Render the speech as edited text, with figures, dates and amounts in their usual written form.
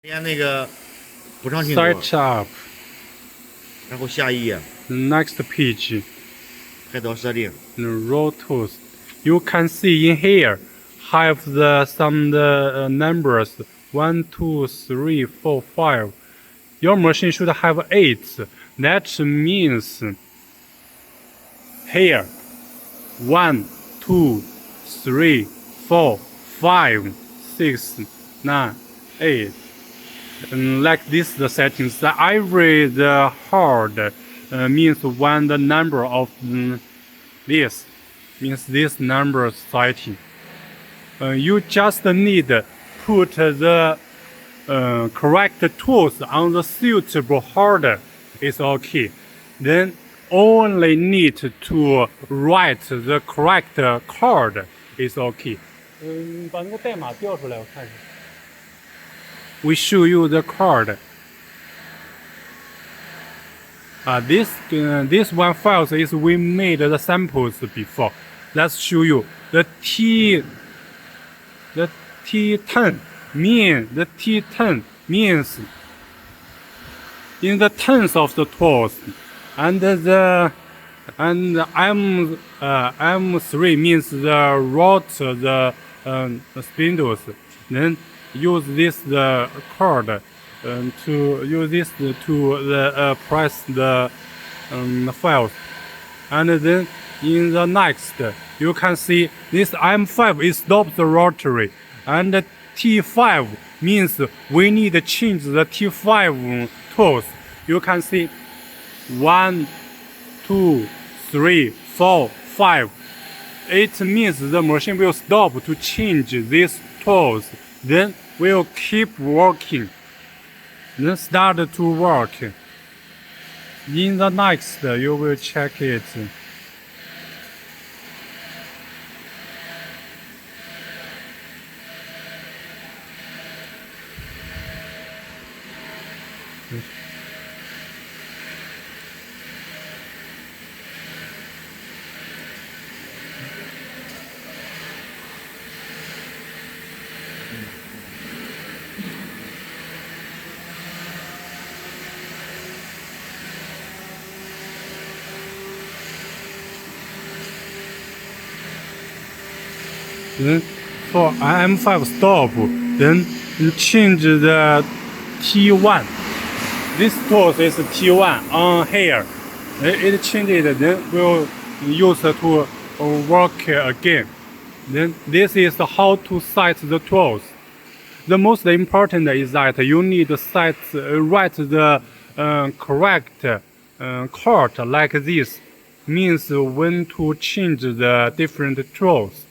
连那个补偿清楚， Set up. 然后下一页 Next page. 拍到设定， Row tools. You can see in here have some numbers 1, 2, 3, 4, 5. Your machine should have 8. That means here 1, 2, 3, 4, 5, 6, 9, 8. Like this, the settings. The every hard means when the number of this means this number setting. You just need put the correct tools on the suitable hard. It's okay. Then only need to write the correct code. It's okay. 把那个代码调出来，我看一下。We show you the card. This one files is we made the samples before. Let's show you the T10 the T10 means in the tens of the tools, and M3 means the router the spindles. Then use this card to use this to press the files, and then in the next you can see this M5 is stop the rotary, and T5 means we need to change the T5 tools. You can see 1, 2, 3, 4, 5. It means the machine will stop to change these tools. Then we'll keep working. Then start to work. In the next, you will check it. Then for M5 stop, then you change the T1. This tool is T1 on here. It changes, then we'll use to work again. Then this is how to set the tools. The most important is that you need to write the correct chord like this. Means when to change the different tools.